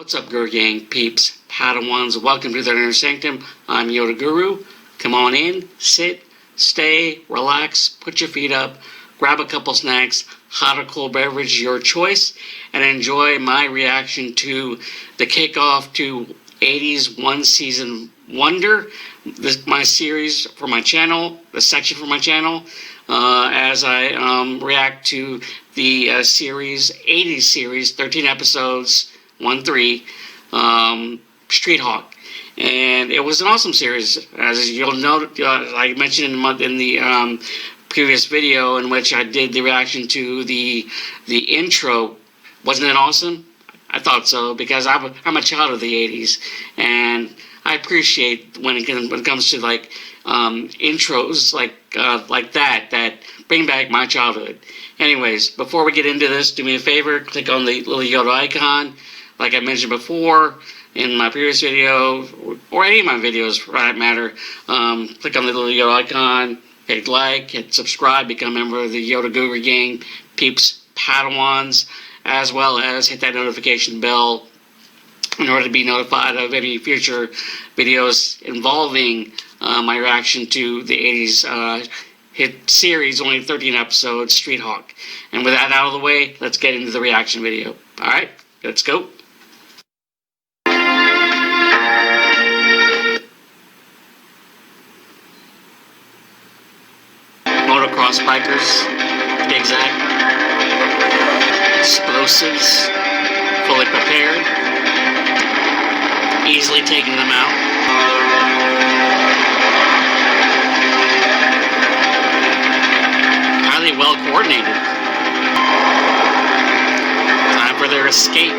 What's up, Guru Gang peeps, Padawans? Welcome to the Inner Sanctum. I'm Yoda Guru. Come on in, sit, stay, relax, put your feet up, grab a couple snacks, hot or cold beverage, your choice, and enjoy my reaction to the kickoff to 80s One Season Wonder, my series for my channel, the section for my channel, as I react to the series, 80s series, 13 episodes, 1-3, Street Hawk. And it was an awesome series, as you'll note, I mentioned in the previous video in which I did the reaction to the intro. Wasn't it awesome? I thought so, because I'm a child of the 80s, and I appreciate when it comes to like intros like that bring back my childhood. Anyways, before we get into this, do me a favor, click on the little Yoda icon, like I mentioned before in my previous video, or any of my videos for that matter. Click on the little Yoda icon, hit like, hit subscribe, become a member of the Yoda Guru Gang peeps, Padawans, as well as hit that notification bell in order to be notified of any future videos involving my reaction to the 80s hit series, only 13 episodes, Street Hawk. And with that out of the way, let's get into the reaction video. Alright, let's go. Motocross bikers, zigzag, explosives, fully prepared, easily taking them out. Highly well coordinated. Time for their escape.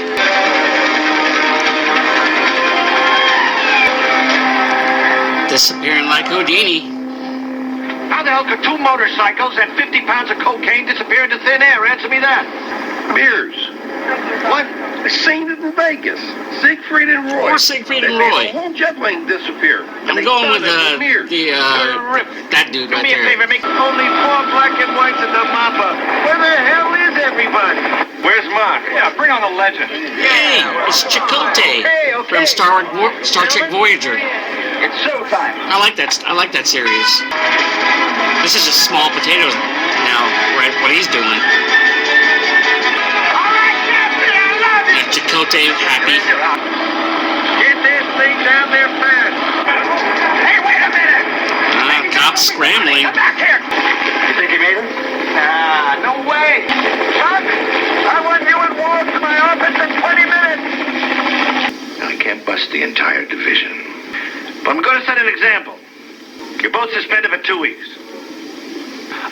Disappearing like Houdini. How the hell could two motorcycles and 50 pounds of cocaine disappear into thin air? Answer me that. Beers. What? Seen it in Vegas. Siegfried and Roy. Or Siegfried and They Roy. made a whole jet plane disappear. I'm going with that dude Do right me a there. favor, make only 4 black and whites in the mappa. Where the hell is everybody? Where's Mark? Yeah, bring on the legend. Hey, it's Chakotay Okay. from Star Trek Voyager. It's showtime. I like that series. This is just small potatoes now, right? What he's doing. All right, Captain, I love it. And Chakotay happy. Get this thing down there fast. Hey, wait a minute. Cops scrambling. Come back here. You think he made it? Nah, no way. Chuck, I want you and Walt to my office in 20 minutes. I can't bust the entire division. But I'm going to set an example. You're both suspended for 2 weeks.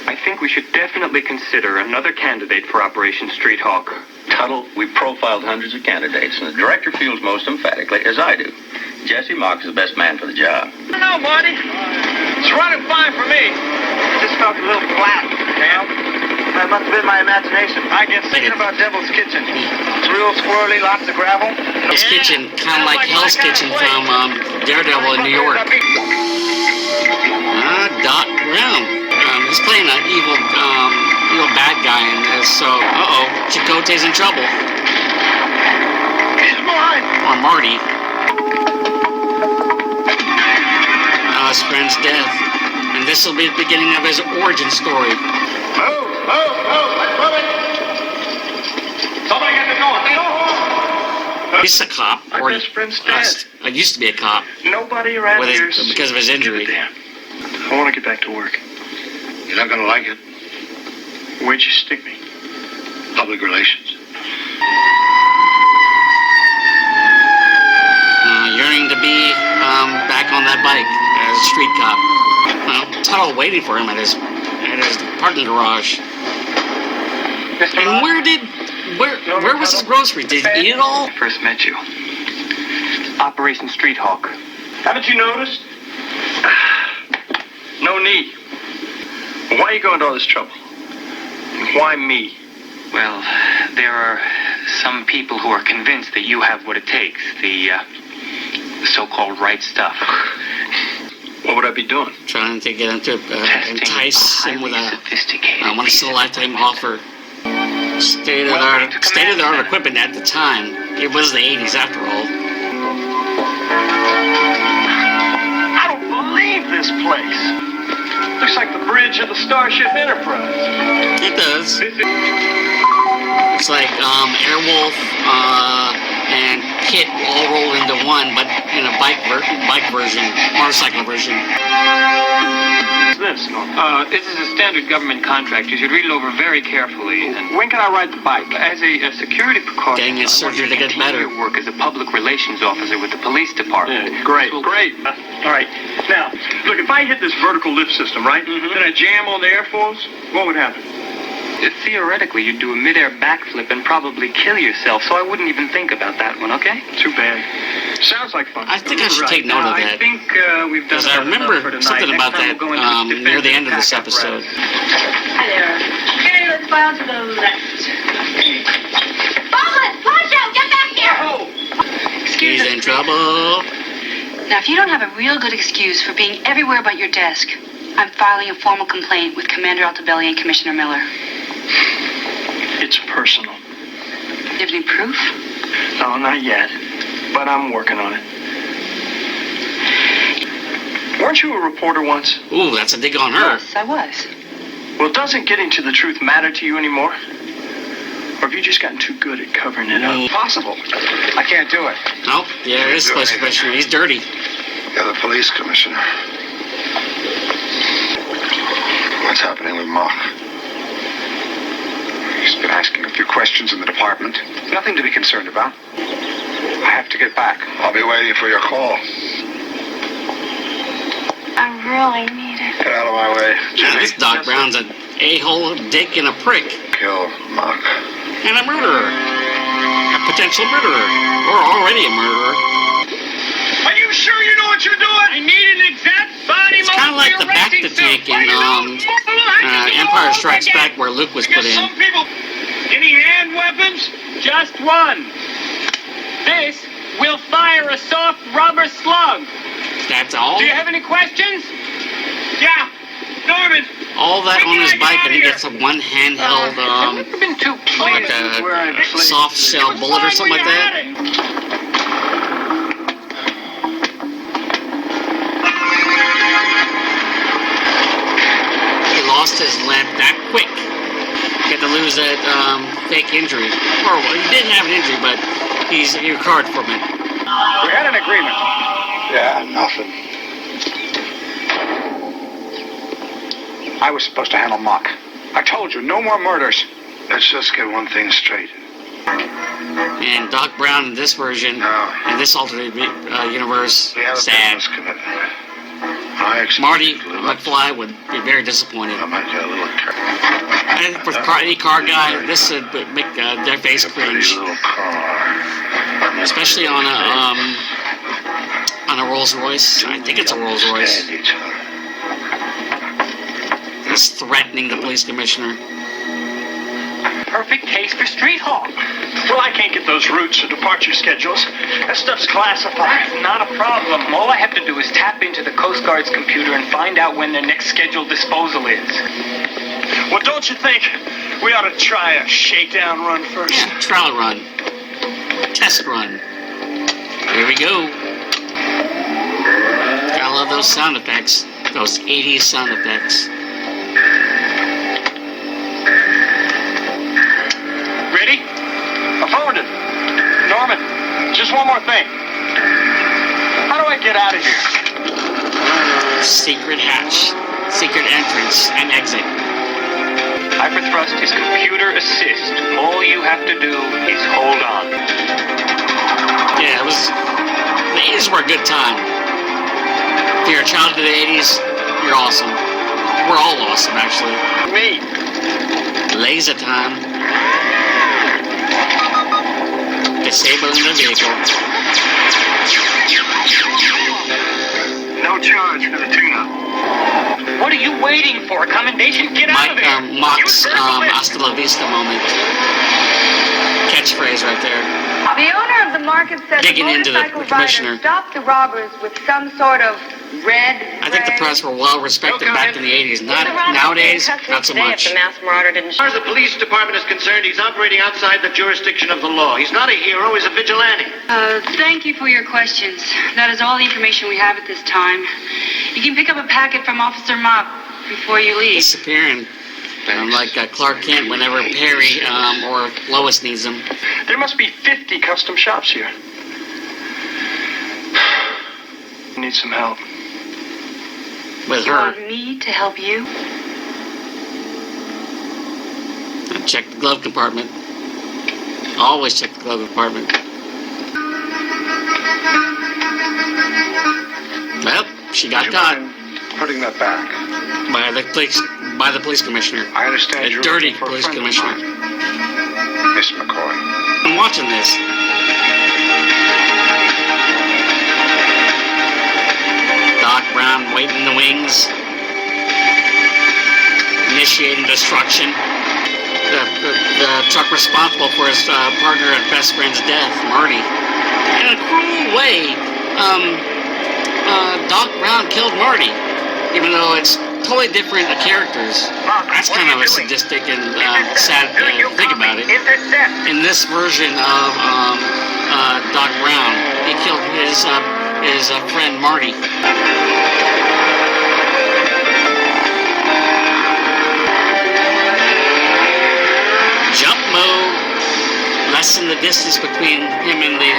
I think we should definitely consider another candidate for Operation Street Hawk. Tuttle, we profiled hundreds of candidates, and the director feels most emphatically, as I do, Jesse Mock is the best man for the job. I don't know, Marty. It's running fine for me. Just felt a little flat. Yeah. That must have been my imagination. I get thinking about Devil's Kitchen. It's real squirrely, lots of gravel. Hell's Kitchen, kind of like Hell's Kitchen from Daredevil in New York. Doc Brown. He's playing an evil bad guy in this, so, Chakotay's in trouble. He's mine. Or Marty. His friend's death. And this will be the beginning of his origin story. Move, let's move it. Somebody get the door. He's a cop. My best friend's dead. I used to be a cop Nobody around here because of his injury. I want to get back to work. You're not going to like it. Where'd you stick me? Public relations. Yearning to be back on that bike as a street cop. Well, Tuttle waiting for him at his parking garage. And where was his grocery? Did he eat it all? First met you. Operation Street Hawk. Haven't you noticed? No need. Why are you going to all this trouble? Why me? Well, there are some people who are convinced that you have what it takes, the so-called right stuff. What would I be doing? Trying to get him to Testing entice him with highly a sophisticated once in a lifetime offer. state-of-the-art equipment at the time. It was the 80s after all. I don't believe this place. Looks like the bridge of the Starship Enterprise. It does. It's like Airwolf and Kit all roll into one, but in a bike version, motorcycle version. What's this, Norm? This is a standard government contract. You should read it over very carefully. And When can I ride the bike? as a security precaution, Getting his I want you surgery to get continue better. your work as a public relations officer with the police department. Yeah, great, This will- great. All right. Now, look, if I hit this vertical lift system, right, then I jam on the airfoils, what would happen? Theoretically, you'd do a mid-air backflip and probably kill yourself, so I wouldn't even think about that one, okay? Too bad. Sounds like fun. I think I should take note of I that. think we've done Because I about enough remember for tonight. something Next about time that we'll go into this near the end of this defensive episode. apparatus. Hi there. Okay, let's file to the left. Baldwin, watch out! Get back here! He's in trouble. Now, if you don't have a real good excuse for being everywhere but your desk, I'm filing a formal complaint with Commander Altabelli and Commissioner Miller. It's personal. Do you have any proof? No, not yet. But I'm working on it. Weren't you a reporter once? Ooh, that's a dig on her. Yes, I was. Well, doesn't getting to the truth matter to you anymore? Or have you just gotten too good at covering it up? Possible. I can't do it. Nope, yeah, it is police commissioner. He's dirty. You're the police commissioner. What's happening with Mock? He's been asking a few questions in the department. Nothing to be concerned about. I have to get back. I'll be waiting for your call. I really need it. Get out of my way. Man, this Doc Brown's a a-hole, a dick, and a prick. Kill Mock. And a murderer. A potential murderer. Or already a murderer. Are you sure you know what you're doing? I need an exact body It's kind of like the back to tank in Empire Strikes Back where Luke was put in. Some people... Any hand weapons? Just one. This will fire a soft rubber slug. That's all. Do you have any questions? Yeah. Norman. All that on his bike, and he gets a one handheld, I've never been too like pleased. a soft shell bullet or something like that. He lost his lamp that quick. He had to lose that fake injury. Or well, he didn't have an injury, but he recovered from it. We had an agreement. Yeah, nothing. I was supposed to handle Mock. I told you, no more murders. Let's just get one thing straight. And Doc Brown in this version, No. in this alternate universe, We have a sad. business commitment. I expect Marty a little- McFly would be very disappointed. I might get a little I think for any car guy, this would make their face pretty cringe, little car. especially on a Rolls Royce. I think it's a Rolls Royce. Stand each other. It's threatening the police commissioner. Perfect case for street hawk. Well, I can't get those routes or departure schedules. That stuff's classified. Not a problem. All I have to do is tap into the Coast Guard's computer and find out when their next scheduled disposal is. Well, don't you think we ought to try a shakedown run first? Yeah, trial run, test run. Here we go. I love those sound effects. Those 80s sound effects. Ready? Affirmative. Norman, just one more thing. How do I get out of here? Secret hatch, secret entrance and exit. Hyperthrust is computer assist. All you have to do is hold on. Yeah, it was. The 80s were a good time. If you're a child of the 80s, you're awesome. We're all awesome, actually. Me. Laser time. Disabling the vehicle. No charge for the tune-up. What are you waiting for? Commendation? Get out of there! Mock's Hasta La Vista moment. catchphrase right there. The owner of the market said Digging the into the motorcycle commissioner. rider stopped the robbers with some sort of red. I think the press were well respected back in the 80s. Not nowadays, not so much. mass marauder didn't. As far as the police department is concerned, he's operating outside the jurisdiction of the law. He's not a hero, he's a vigilante. Thank you for your questions. That is all the information we have at this time. You can pick up a packet from Officer Mop before you leave. Disappearing. Like Clark Kent whenever Perry or Lois needs him. There must be 50 custom shops here. Need some help. With You her. want me to help you? Check the glove compartment. Always check the glove compartment. Well, she got caught Putting that back. by the police commissioner. I understand A you're dirty looking for a police friend of commissioner. mine. Miss McCoy. I'm watching this. Doc Brown waiting in the wings. Initiating destruction. The truck responsible for his partner and best friend's death, Marty. In a cruel way, Doc Brown killed Marty, even though it's totally different characters. That's kind of a sadistic and sad thing to think about it. In this version of Doc Brown, he killed his friend Marty. Jump mode. Lessen the distance between him and the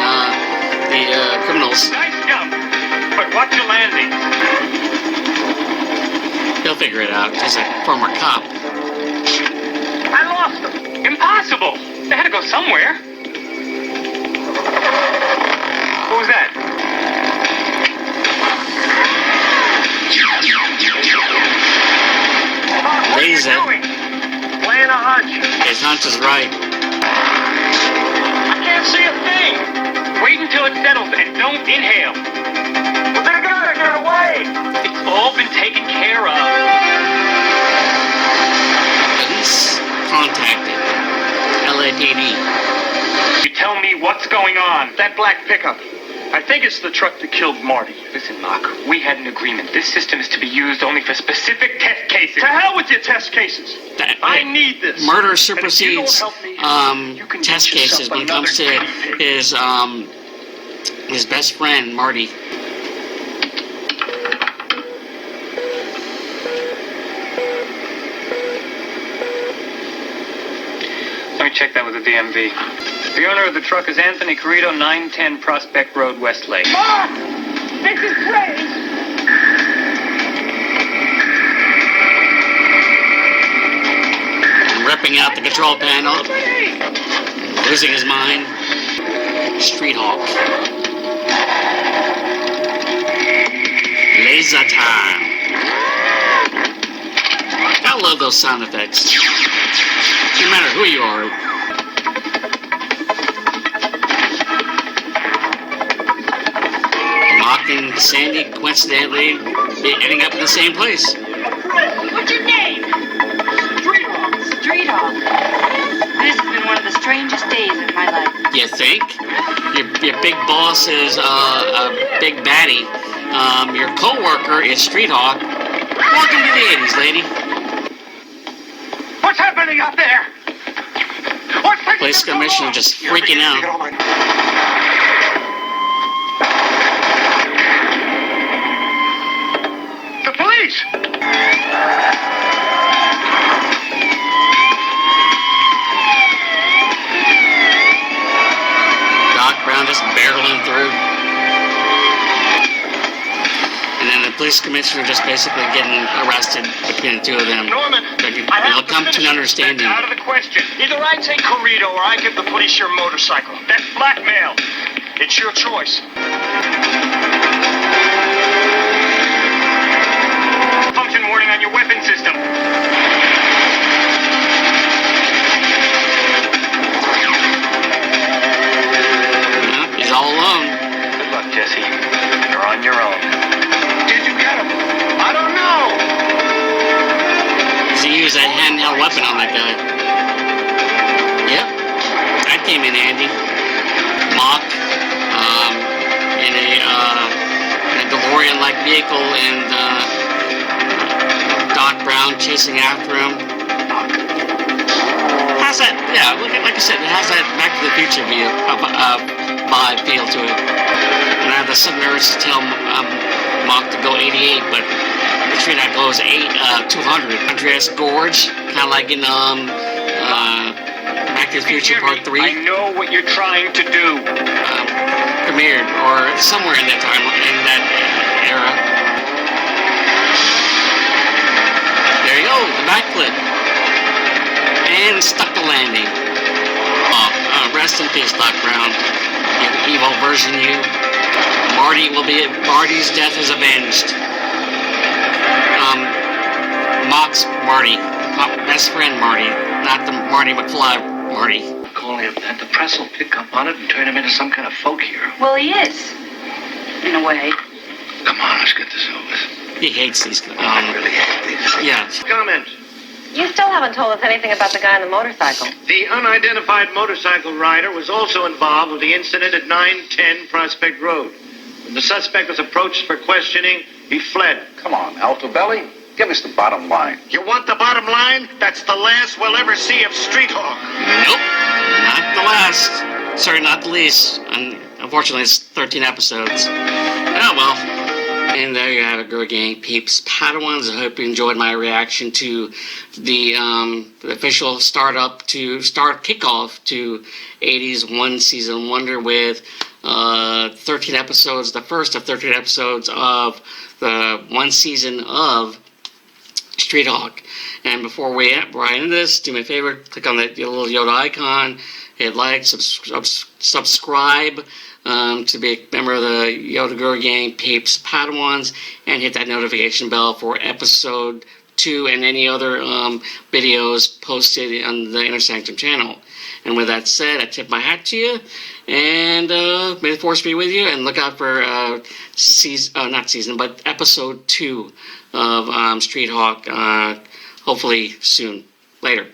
criminals. Nice jump, but watch your landing. He'll figure it out. He's a former cop. I lost them. Impossible. They had to go somewhere. What was that? What are you Laser. doing? Playing a hunch. His hunch is right. I can't see a thing. Wait until it settles and don't inhale. Well, they're gonna get away. It's all been taken care of. Police contacted LAPD. You tell me what's going on. That black pickup. I think it's the truck that killed Marty. Listen, Mark, we had an agreement. This system is to be used only for specific test cases. To hell with your test cases. I need this. Murder And if you don't supersedes help me, you can test get yourself cases when it comes to another his best friend Marty. Let me check that with the DMV. The owner of the truck is Anthony Corrido, 910 Prospect Road, Westlake. Boss! This is Ray! Ripping out the control panel. Losing his mind. Street Hawk. Laser time. I love those sound effects. No matter who you are. Mocking Sandy, coincidentally, ending up in the same place. What's your name? Street Hawk. This has been one of the strangest days of my life. You think? Your big boss is a big baddie. Your co-worker is Street Hawk. Welcome to the 80s, lady. What's happening out there? Police commissioner just freaking out. The police! Doc Brown just barreling through. And then the police commissioner just basically getting arrested between the two of them. Norman, They'll come to an understanding. Out of the question. either I take Corrido or I give the police your motorcycle. That's blackmail. It's your choice. Function warning on your weapon system. Yeah, he's all alone. Good luck, Jesse. You're on your own. Did you get him? I don't know. He used that handheld weapon on that guy. Yep. That came in handy. Mock in a DeLorean-like vehicle, and Doc Brown chasing after him. Has that? Yeah, like I said, it has that Back to the Future vibe feel to it. And I have the sudden urge to tell Mock to go 88, but the train that goes 200. Andreas Gorge, kind of like in Back to the Future Part 3. I know what you're trying to do. Premiered, or somewhere in that time, in that era. There you go, the backflip. And stuck the landing. Rest in peace, Doc Brown. You evil version, you. Marty's death is avenged. Mock's Marty. Best friend Marty, not the Marty McFly Marty. Call him, and the press will pick up on it and turn him into some kind of folk hero. Well, he is, in a way. Come on, let's get this over with. He hates these. I really hate these. Yeah. Comment. You still haven't told us anything about the guy on the motorcycle. The unidentified motorcycle rider was also involved with the incident at 910 Prospect Road. When the suspect was approached for questioning, he fled. Come on, Alto Belly. Give us the bottom line. You want the bottom line? That's the last we'll ever see of Street Hawk. Nope. Not the last. Sorry, not the least. And unfortunately, it's 13 episodes. Oh, well. And there you have it, Girl Gang peeps, Padawans. I hope you enjoyed my reaction to the official kickoff to 80s One Season Wonder with 13 episodes, the first of 13 episodes of the one season of Street Hawk. And before we end this, do me a favor, click on that little Yoda icon, hit like, subscribe to be a member of the Yoda Girl Gang peeps Padawans, and hit that notification bell for episode 2 and any other videos posted on the Inner Sanctum channel. And with that said, I tip my hat to you, and may the force be with you, and look out for episode 2 of Street Hawk, hopefully soon. Later.